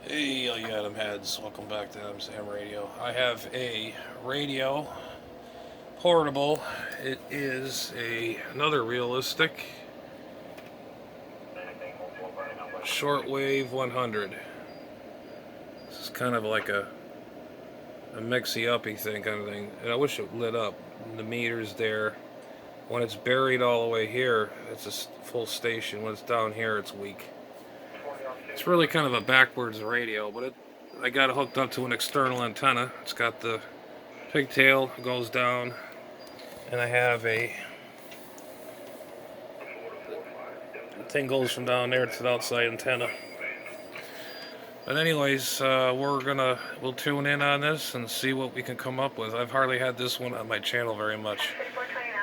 Hey, all you Adam heads, welcome back to Adam's Ham Radio. I have a radio portable. It is another realistic SHORTWAVE 100. This is kind of like a mixy-uppy thing kind of thing. And I wish it lit up. The meter's there. When it's buried all the way here, it's a full station. When it's down here, it's weak. It's really kind of a backwards radio, but I got it hooked up to an external antenna. It's got the pigtail, goes down, and I have the thing goes from down there to the outside antenna. But anyways, we'll tune in on this and see what we can come up with. I've hardly had this one on my channel very much.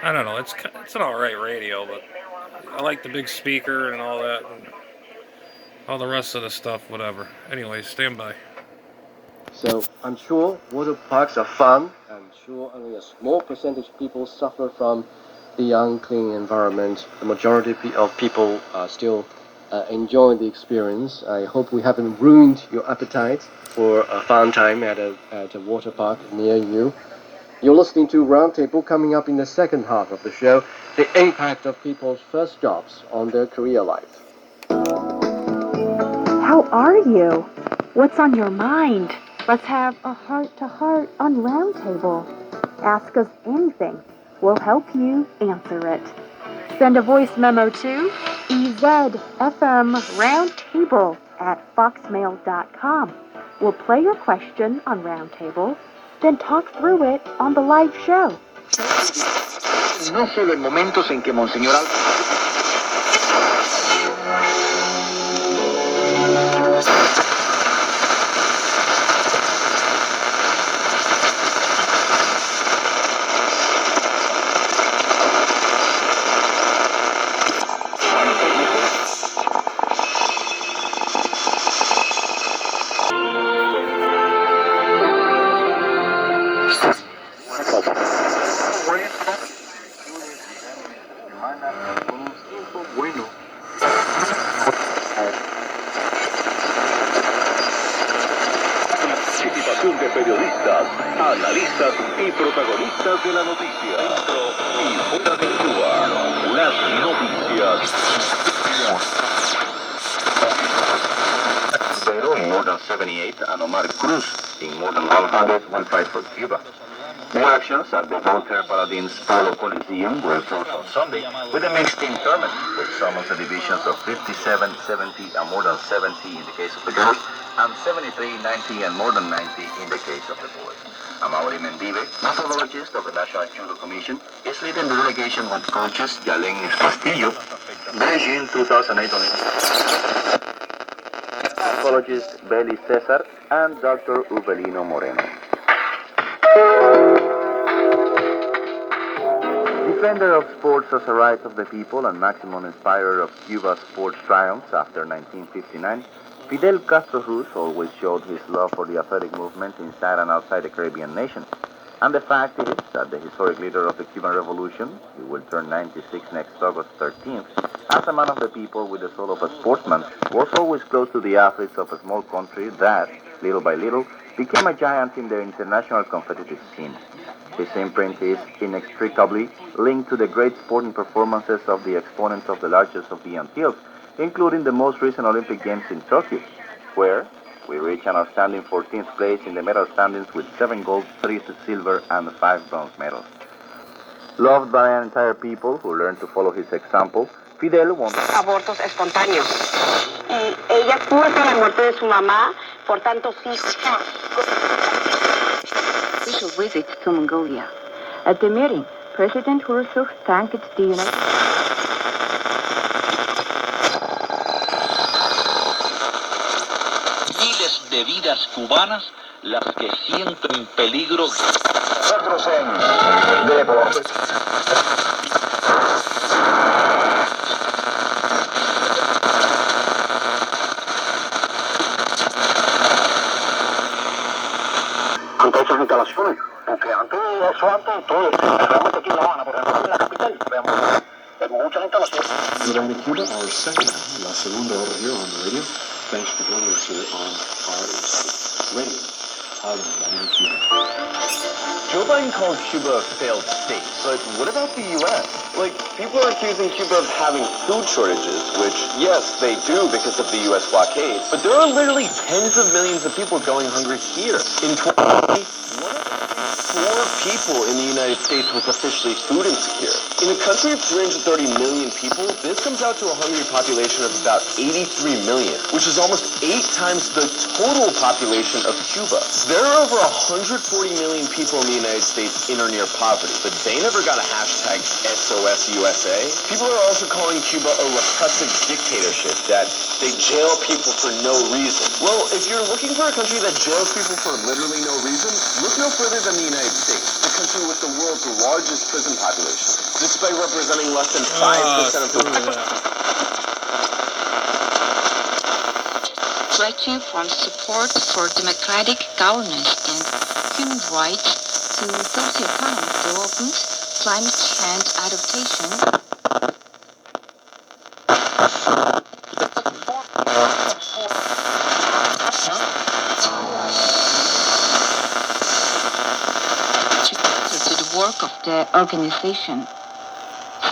I don't know, it's an alright radio, but I like the big speaker and all that, and all the rest of the stuff, whatever. Anyways, stand by. So I'm sure water parks are fun. I'm sure only a small percentage of people suffer from the unclean environment. The majority of people are still enjoying the experience. I hope we haven't ruined your appetite for a fun time at a water park near you. You're listening to Roundtable. Coming up in the second half of the show, the impact of people's first jobs on their career life. How are you? What's on your mind? Let's have a heart-to-heart on Roundtable. Ask us anything. We'll help you answer it. Send a voice memo to ezfmroundtable@foxmail.com. We'll play your question on Roundtable, then talk through it on the live show. No solo en momentos en que Monseñor de periodistas, analistas y protagonistas de la noticia. Dentro y fuera de Cuba, las noticias. Pero in more than 78 and Omar Cruz in more than 100 will fight for Cuba. More actions at the Voltaire Paladins Polo Coliseum were held on Sunday with a mixed team tournament, which summons the divisions of 57, 70 and more than 70 in the case of the girls, and 73, 90 and more than 90 in the case of the boys. Amaury Mendive, methodologist of the National Judo Commission, is leading the delegation with coaches Yalen Castillo, Beijing 2008 Olympics, psychologist Beli Cesar, and Dr. Ubelino Moreno. Defender of sports as a right of the people and maximum inspirer of Cuba's sports triumphs after 1959, Fidel Castro Ruz always showed his love for the athletic movement inside and outside the Caribbean nation. And the fact is that the historic leader of the Cuban Revolution, he will turn 96 next August 13th, as a man of the people with the soul of a sportsman, was always close to the athletes of a small country that, little by little, became a giant in the international competitive scene. His imprint is inextricably linked to the great sporting performances of the exponents of the largest of the Antilles, including the most recent Olympic Games in Tokyo, where we reached an outstanding 14th place in the medal standings with 7 gold, 3 silver, and 5 bronze medals. Loved by an entire people who learned to follow his example, Fidel won abortos espontáneos. Y ella pudo con la muerte de su mamá por tantos hijos. Official visit to Mongolia. At the meeting, President Khrushchev thanked the United Miles de vidas cubanas las que sienten peligro. Nosotros en Deportes. Ante esas instalaciones, porque antes todo, realmente aquí en La Habana, por ejemplo, en la capital, veamos muchas instalaciones. Durante Cuba, our second, la segunda región, ¿no? mentioned earlier, sir, are ready. How did Cuba? Joe Biden called Cuba a failed state, but what about the U.S.? Like, people are accusing Cuba of having food shortages, which, yes, they do because of the U.S. blockade, but there are literally tens of millions of people going hungry here. In 2020, one of every 4 people in the United States was officially food insecure. In a country of 330 million people, this comes out to a hungry population of about 83 million, which is almost 8 times the total population of Cuba. There are over 140 million people in the United States in or near poverty, but they never got a hashtag SOSUSA. People are also calling Cuba a repressive dictatorship, that they jail people for no reason. Well, if you're looking for a country that jails people for literally no reason, look no further than the United States, the country with the world's largest prison population, despite representing less than 5% of the stretching from support for democratic governance and human rights to socioeconomic development, climate change adaptation. To the work of the organization.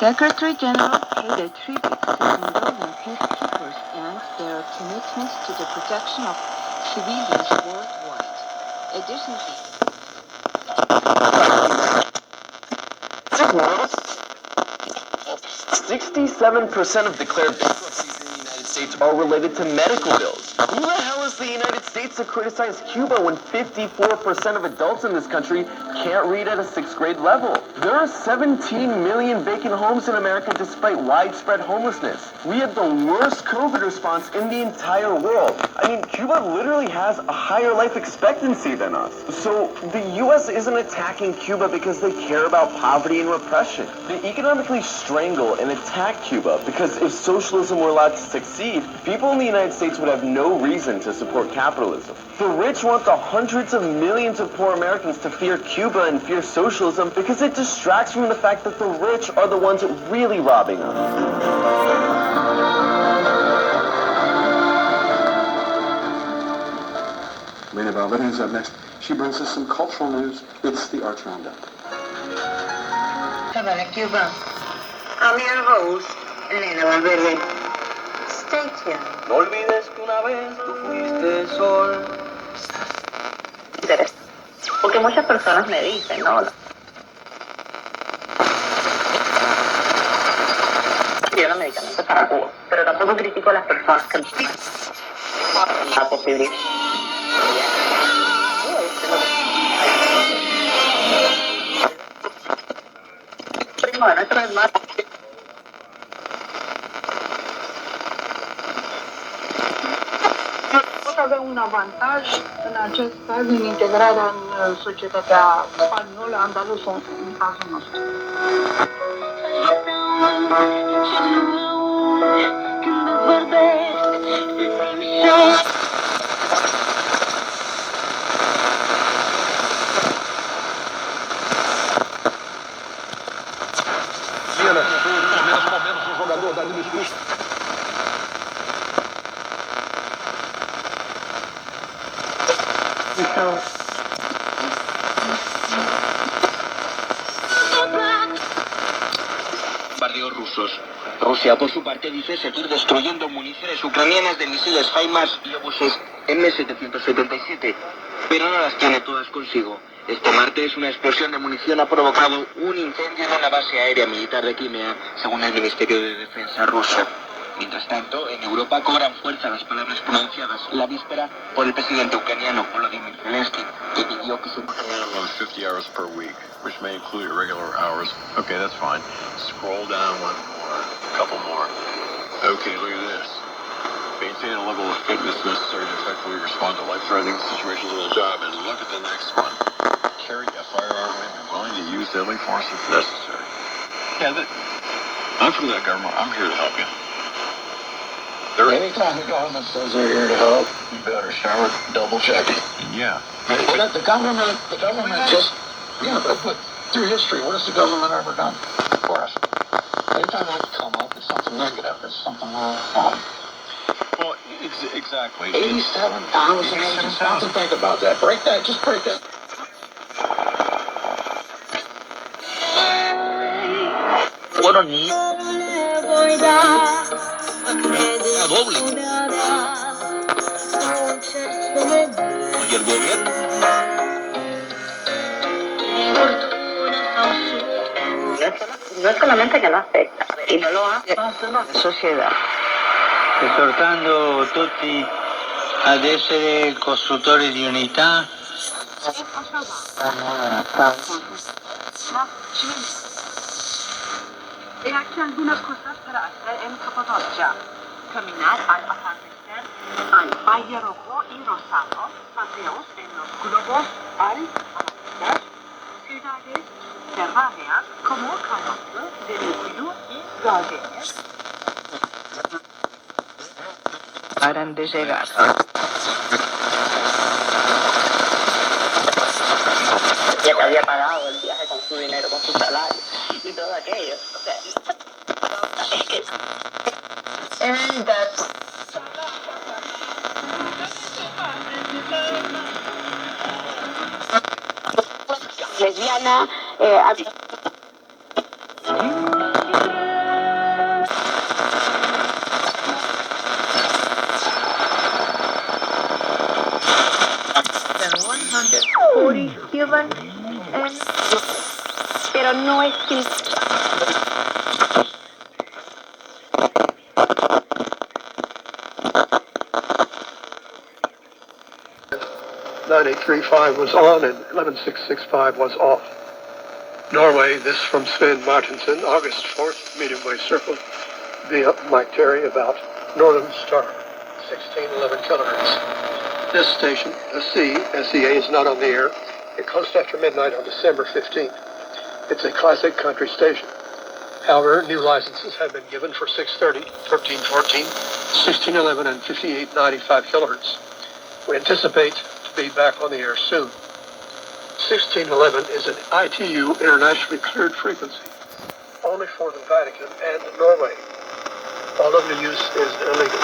Secretary General paid a tribute to indulgent peacekeepers and their commitment to the protection of civilians worldwide. Additionally, 67% of declared bankruptcies in the United States are related to medical bills. Who the hell is the United States to criticize Cuba when 54% of adults in this country can't read at a 6th grade level? There are 17 million vacant homes in America despite widespread homelessness. We have the worst COVID response in the entire world. I mean, Cuba literally has a higher life expectancy than us. So the U.S. isn't attacking Cuba because they care about poverty and repression. They economically strangle and attack Cuba because if socialism were allowed to succeed, people in the United States would have no reason to support capitalism. The rich want the hundreds of millions of poor Americans to fear Cuba and fear socialism because it distracts from the fact that the rich are the ones really robbing us. Lena Valverde is up next. She brings us some cultural news. It's the Arts Roundup. Havana, Cuba. I'm your host, Lena Valverde. Stay tuned. No olvides que una vez tú fuiste sol. Porque muchas personas me dicen, ¿no? Yo no medicamento para Cuba, pero tampoco critico a las personas que la posibilidad. Bueno, esto es más. Pot avea un avantaj în acest caz în integrarea în societatea spaniolă, andaluză, în cazul nostru. Menos um jogador da linha de fundo. Bombardeos rusos. Rusia, por su parte, dice seguir destruyendo municiones ucranianas de misiles HIMARS y obuses M777, pero no las tiene todas consigo. Este martes, una explosión de munición ha provocado un incendio en una base aérea militar de Crimea, según el Ministerio de Defensa ruso. Mientras tanto, en Europa cobran fuerza las palabras pronunciadas la víspera por el presidente ucraniano Volodymyr Zelensky, que pidió que se... 50 hours per week, which may include irregular hours. Okay, that's fine. Scroll down one more, a couple more. Okay, look at this. Maintain a level of fitness necessary to effectively respond to life-threatening situations on the job. And look at the next one. Carry a firearm and be willing to use deadly force if necessary. Yeah, I'm from that government. I'm here to help you. Anytime the government says they're here to help, you better start double checking. Yeah. The government just, but through history, what has the government ever done for us? Anytime they come up with something negative, there's something wrong. Well, exactly. exactly. 87,000 agents. Stop and think about that. Break that. Just break that. Fueron doble. Y el gobierno. No es solamente que no afecta, y no lo hace la sociedad. Esortando tutti ad essere costruttori di unità. E anche algunas cosas para hacer en Capadocia. Caminar al atardecer al Valle Rojo y Rosado, paseos en los globos al amanecer, ciudades terráneas como Calazo, Venezuela y Gardenias. Paran de llegar. Ya que había pagado el viaje con su dinero, con su salario y todo aquello. O sea, es que... And that's... lesbiana, SW-100 human and... pero no es que... 9835 was on and 11665 was off. Norway, this from Sven Martinson, August 4th, medium wave circle via Mike Terry about Northern Star, 1611 kilohertz. This station, the SEA, is not on the air. It closed after midnight on December 15th. It's a classic country station. However, new licenses have been given for 630, 1314, 1611, and 5895 kilohertz. We anticipate to be back on the air soon. 1611 is an ITU internationally cleared frequency, only for the Vatican and Norway. All other use is illegal.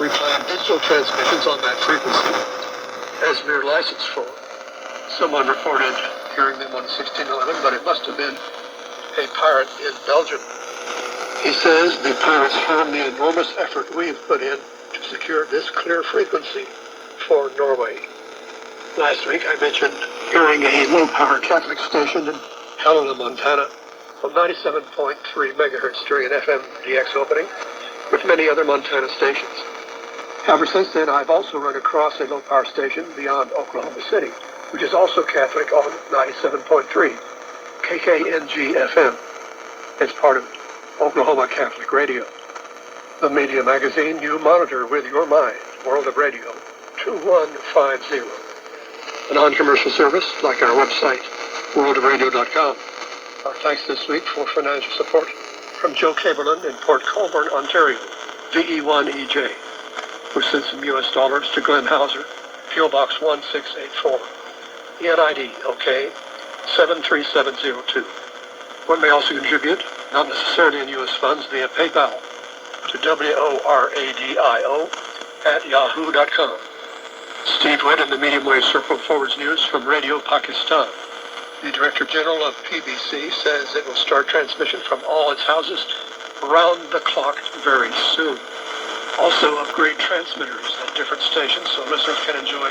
We plan digital transmissions on that frequency as we're licensed for. Someone reported hearing them on 1611, but it must have been a pirate in Belgium. He says the pirates harm the enormous effort we've put in to secure this clear frequency for Norway. Last week I mentioned hearing a low-power Catholic station in Helena, Montana, of 97.3 megahertz during an FM DX opening, with many other Montana stations. However, since then I've also run across a low-power station beyond Oklahoma City, which is also Catholic on 97.3 KKNG FM. It's part of Oklahoma Catholic Radio. The media magazine you monitor with your mind, World of Radio, 2150. A non-commercial service like our website, worldofradio.com. Our thanks this week for financial support from Joe Caberland in Port Colborne, Ontario, VE1EJ, who sent some U.S. dollars to Glenn Hauser, P.O. Box 1684, ENID, OK, 73702. One may also contribute, not necessarily in U.S. funds, via PayPal to WORADIO@yahoo.com. Steve Witt in the Medium Wave Circle forwards news from Radio Pakistan. The Director General of PBC says it will start transmission from all its houses round the clock very soon. Also upgrade transmitters at different stations so listeners can enjoy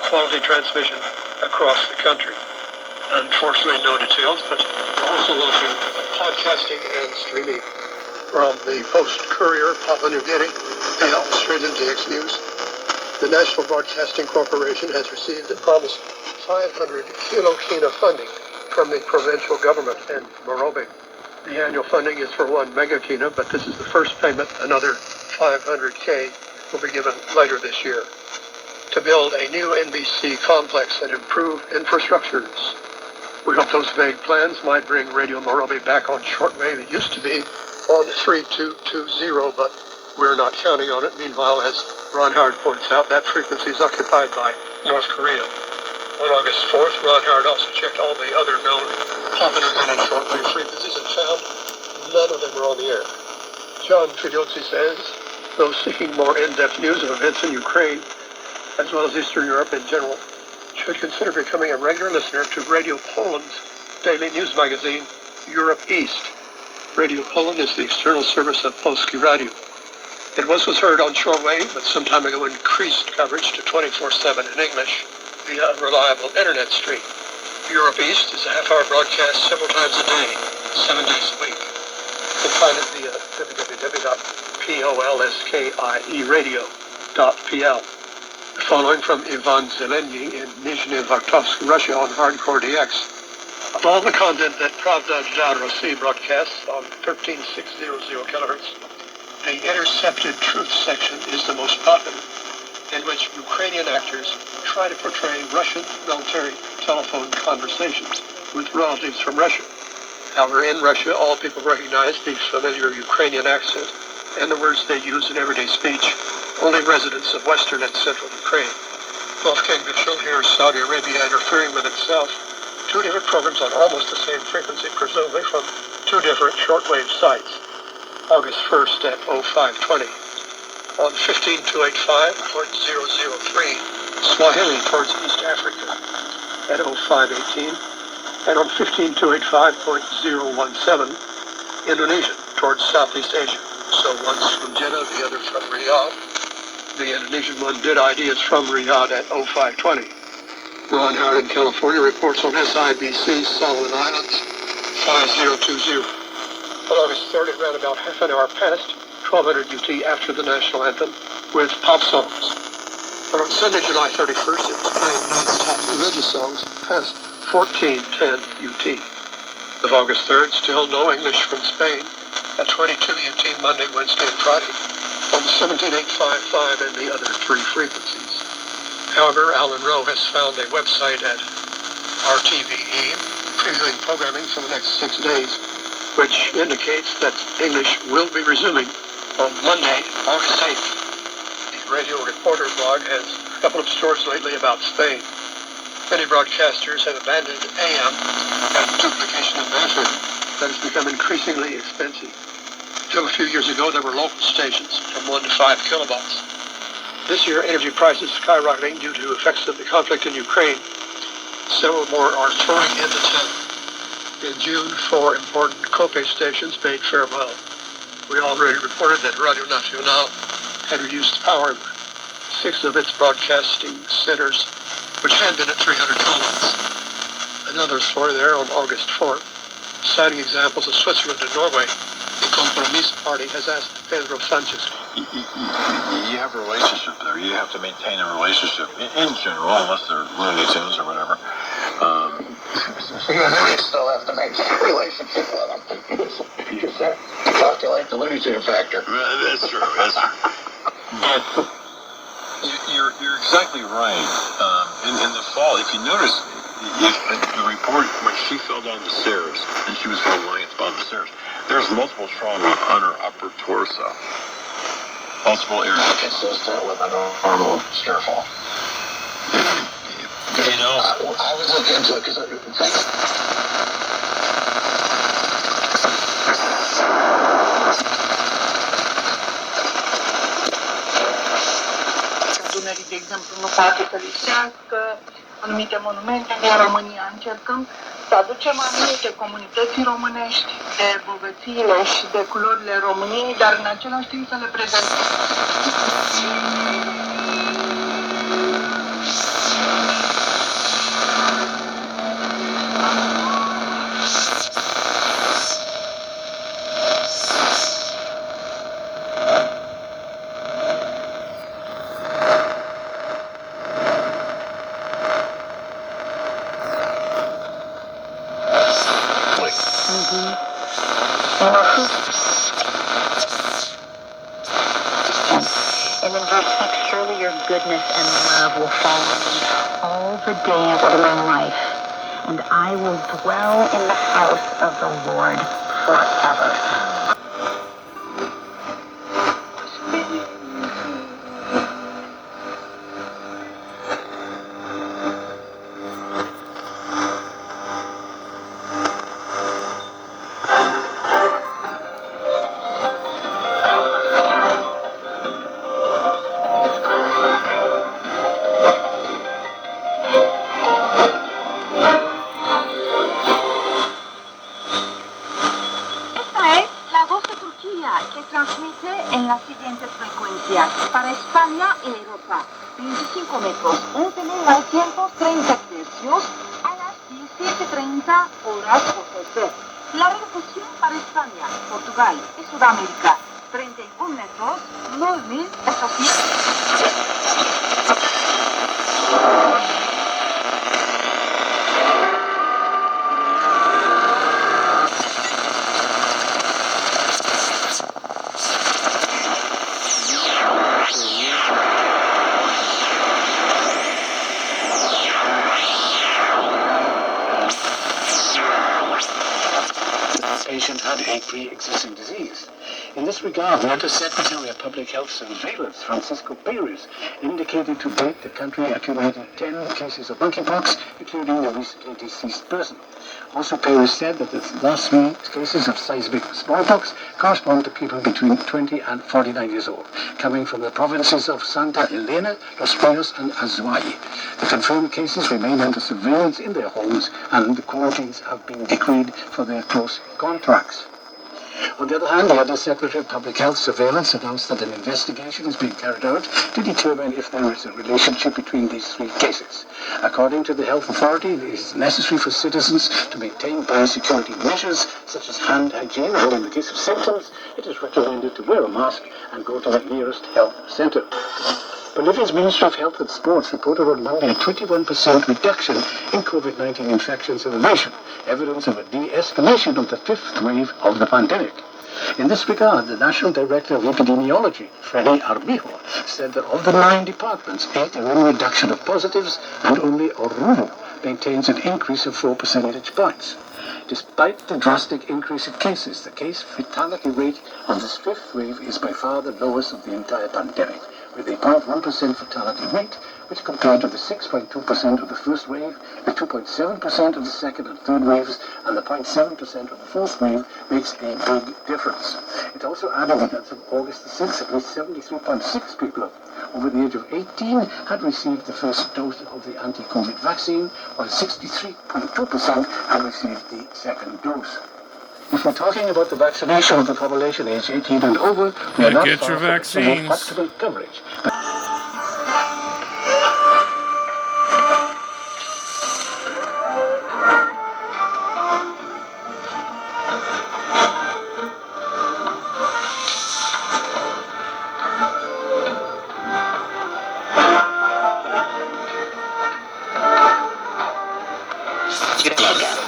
quality transmission across the country. Unfortunately, no details, but also launching podcasting and streaming from the Post Courier, Papua New Guinea, via Australian DX News. The National Broadcasting Corporation has received the promised 500 kilokina funding from the provincial government in Morobe. The annual funding is for 1 megakina, but this is the first payment. Another 500K will be given later this year to build a new NBC complex and improve infrastructures. We hope those vague plans might bring Radio Morobe back on shortwave. It used to be on 3220, but we're not counting on it. Meanwhile, as Ron Howard points out, that frequency is occupied by North Korea. On August 4th, Ron Howard also checked all the other known Papua New Guinea shortwave frequencies and found none of them were on the air. John Tridiozzi says, Those seeking more in-depth news of events in Ukraine, as well as Eastern Europe in general, should consider becoming a regular listener to Radio Poland's daily news magazine, Europe East. Radio Poland is the external service of Polski Radio. It was heard on shortwave, but some time ago increased coverage to 24/7 in English via a reliable internet stream. Europe East is a half-hour broadcast several times a day, 7 days a week. You can find it via www.polskieradio.pl. The following from Ivan Zeleny in Nizhny Vartovsk, Russia on Hardcore DX. Of all the content that Pravda Za Rossi broadcasts on 13600 kHz, the Intercepted Truth section is the most popular, in which Ukrainian actors try to portray Russian military telephone conversations with relatives from Russia. However, in Russia, all people recognize the familiar Ukrainian accent and the words they use in everyday speech. Only residents of Western and Central Ukraine. Wolfgang Mitchell hears Saudi Arabia interfering with itself. Two different programs on almost the same frequency, presumably from two different shortwave sites. August 1st at 0520. On 15285.003, Swahili towards East Africa at 0518. And on 15285.017, Indonesian towards Southeast Asia. So one's from Jeddah, the other from Riyadh. The Indonesian one did ideas from Riyadh at 0520. Ron Howard in California reports on SIBC, Solomon Islands, 5020. On August 3rd, it ran about half an hour past 1200 UT after the national anthem with pop songs. But on Sunday, July 31st, it was playing non-stop religious songs past 1410 UT. Of August 3rd, still no English from Spain at 22 UT Monday, Wednesday, and Friday on 17855 and the other three frequencies. However, Alan Rowe has found a website at RTVE previewing programming for the next 6 days, which indicates that English will be resuming on Monday, August 8th. The Radio Reporter blog has a couple of stories lately about Spain. Many broadcasters have abandoned AM and duplication of matter that has become increasingly expensive. Until a few years ago, there were local stations from 1 to 5 kilovolts. This year, energy prices skyrocketing due to effects of the conflict in Ukraine. Several more are throwing in the tent. In June, 4 important Cope stations bade farewell. We already reported that Radio Nacional had reduced power in 6 of its broadcasting centers, which had been at 300 kilovolts. Another story there on August 4th, citing examples of Switzerland and Norway. The Compromise Party has asked Pedro Sanchez. You have a relationship there. You have to maintain a relationship in general, unless they're Looney Tunes or whatever. You still have to maintain a relationship with them. You said, talk to you like the Looney Tune factor. That's true. That's true. But you're exactly right. In the fall, if you notice, the report when she fell down the stairs and she was lying on the stairs, there's multiple trauma on her upper torso. Multiple areas. Consistent with a normal stair fall. You know, I was looking into it because Dunării, de exemplu, nu poate să lipsească anumite monumente din România. Încercăm să aducem anumite comunități românești de bogățiile și de culorile României, dar în același timp să le prezentăm. And in verse 6, surely your goodness and love will follow me all the days of my life, and I will dwell in the house of the Lord forever. frecuencias para España y Europa. 25 metros, 11.930 tercios a las 17:30 horas UTC. La recepción para España, Portugal y Sudamérica. 31 metros, 9.800. Patient had a pre-existing disease. In this regard, the Undersecretary of Public Health Surveillance, Francisco Perez, indicated to date the country accumulated 10 cases of monkeypox, including a recently deceased person. Also, Perez said that the last 3 cases of seismic smallpox correspond to people between 20 and 49 years old, coming from the provinces of Santa Elena, Los Rios, and Azuay. The confirmed cases remain under surveillance in their homes, and the quarantines have been decreed for their close contacts. On the other hand, the Undersecretary of Public Health Surveillance announced that an investigation is being carried out to determine if there is a relationship between these 3 cases. According to the health authority, it is necessary for citizens to maintain biosecurity measures such as hand hygiene, and in the case of symptoms, it is recommended to wear a mask and go to the nearest health center. Bolivia's Ministry of Health and Sports reported on Monday a 21% reduction in COVID-19 infections in the nation, evidence of a de-escalation of the 5th wave of the pandemic. In this regard, the National Director of Epidemiology, Freddy Armijo, said that of the 9 departments, 8 are in reduction of positives, and only Oruro maintains an increase of 4 percentage points. Despite the drastic increase in cases, the case fatality rate of this 5th wave is by far the lowest of the entire pandemic, with a 0.1% fatality rate, which compared to the 6.2% of the first wave, the 2.7% of the second and third waves, and the 0.7% of the fourth wave, makes a big difference. It also added that as of August the 6th, at least 73.6 people over the age of 18 had received the first dose of the anti-COVID vaccine, while 63.2% had received the second dose. If we're talking about the vaccination of the population aged 18 and over, we are not get far your from vaccines. optimal coverage.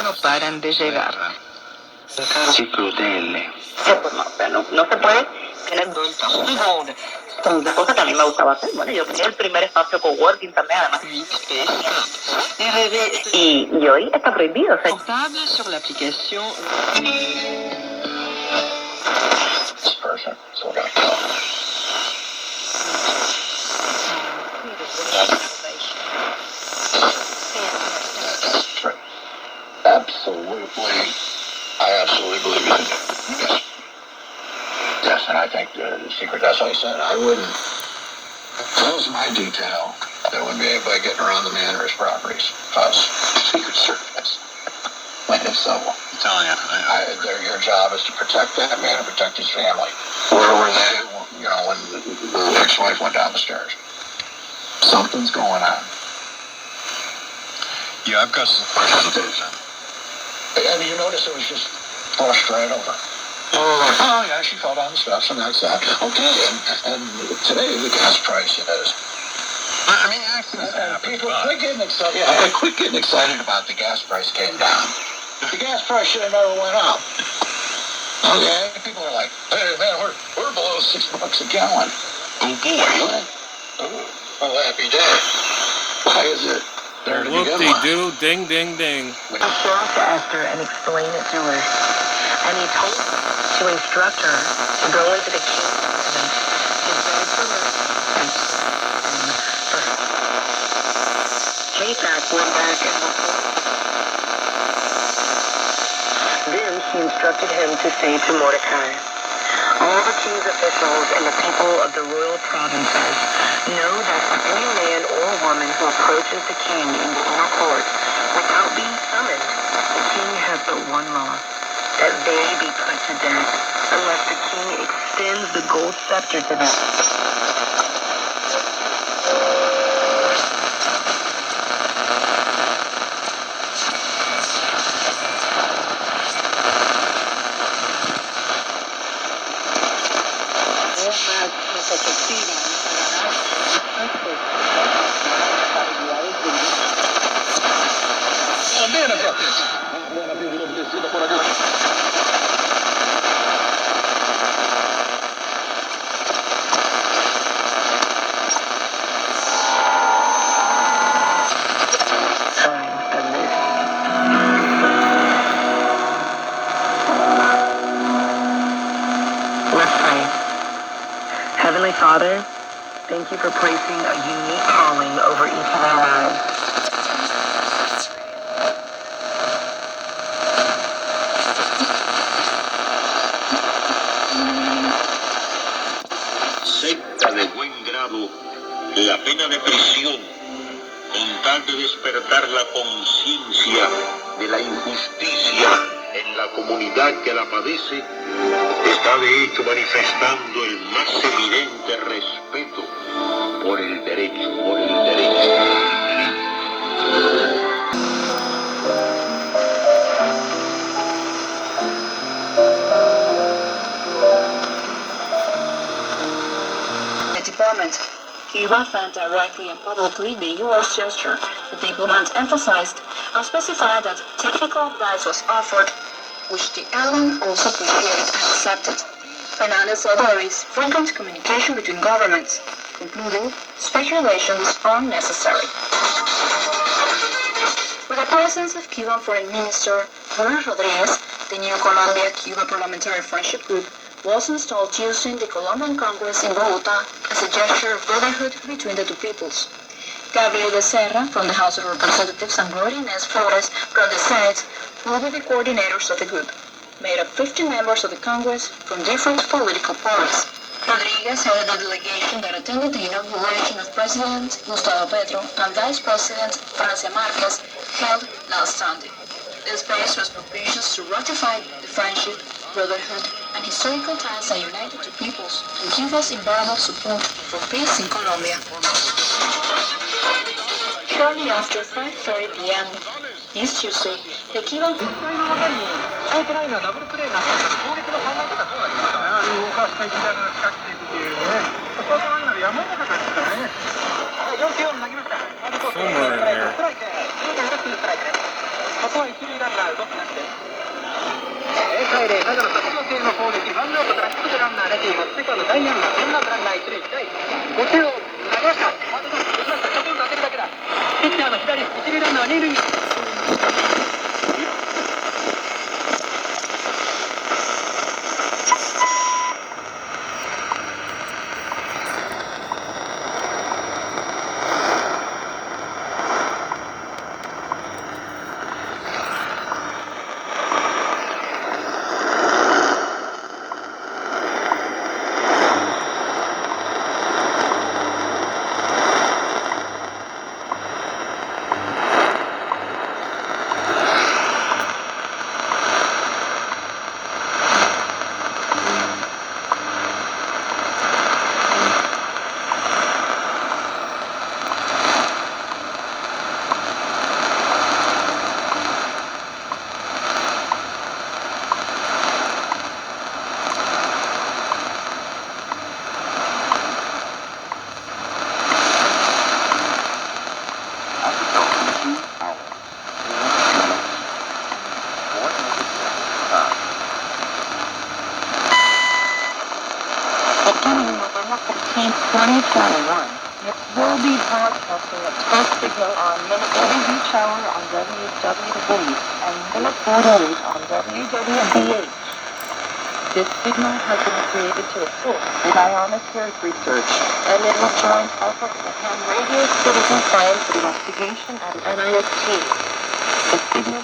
No paran de llegar. Sí, crudele. No se puede tener seconde. Una cosa que a mí me gustaba hacer. Bueno, yo tenía el primer espacio coworking también, además. Y hoy está prohibido. Portable sur l'application. This person, so we're gonna kill him. That's true. Absolutely. I absolutely believe you. Yes. Yes, and I think the secret, that's what I said. I wouldn't, if that was my detail, there wouldn't be anybody getting around the man or his properties. Because Secret Service, plain and simple. I'm telling you. Your job is to protect that man and protect his family. Where were they, when the ex-wife went down the stairs? Something's going on. Yeah, I've got some questions. And you notice it was just flushed right over. Oh, yeah, she fell down the steps, and that's that. Okay, and today the gas price is... I mean, accidents happen. People quit getting excited. Yeah, they quit getting excited about the gas price came down. The gas price should have never went up. Okay, people are like, hey, man, we're below $6 a gallon. Oh, boy. Well, happy day. Why is it there to begin with? Whoop-de-doo, ding, ding, ding. I spoke to Esther and explained it to her. And he told her to instruct her to go into the kitchen to beg for mercy for her. K-Pac went back and reported. Then she instructed him to say to Mordecai, all the king's officials and the people of the royal provinces know that any man or woman who approaches the king in the inner court without being summoned, the king has but one law, that they be put to death unless the king extends the gold scepter to them. Heavenly Father, thank you for placing a unique calling over each of our lives. Acepta de buen grado la pena de prisión con tal de despertar la conciencia de la injusticia en la comunidad que la padece. Está de hecho manifestando el más evidente respeto por el derecho, The deployment. Cuba thanked directly and publicly the U.S. gesture. The diplomat emphasized and specified that technical advice was offered, which the airline also appreciated and accepted. Fernandez said there is frequent communication between governments, concluding speculations are necessary. With the presence of Cuban Foreign Minister Luis Rodriguez, the new Colombia-Cuba Parliamentary Friendship Group was installed Tuesday in the Colombian Congress in Bogota as a gesture of brotherhood between the two peoples. Gabriel Becerra from the House of Representatives and Gloria Inés Flores from the Senate will be the coordinators of the group, made of 15 members of the Congress from different political parties. Rodriguez headed the delegation that attended the inauguration of President Gustavo Petro and Vice President Francia Marquez held last Sunday. The space was propitious to ratify the friendship, brotherhood, and historical ties that united two peoples and give us invaluable support for peace in Colombia. Shortly after 5:30 p.m. this Tuesday, the Cuban beginning November 15, 2021, it will be broadcasting at first signal on minute 30 each hour on WWW and minute 48 on WWBH. This signal has been created to assist with ionospheric research, and it will join efforts of ham radio citizen science investigation at NIST. The signal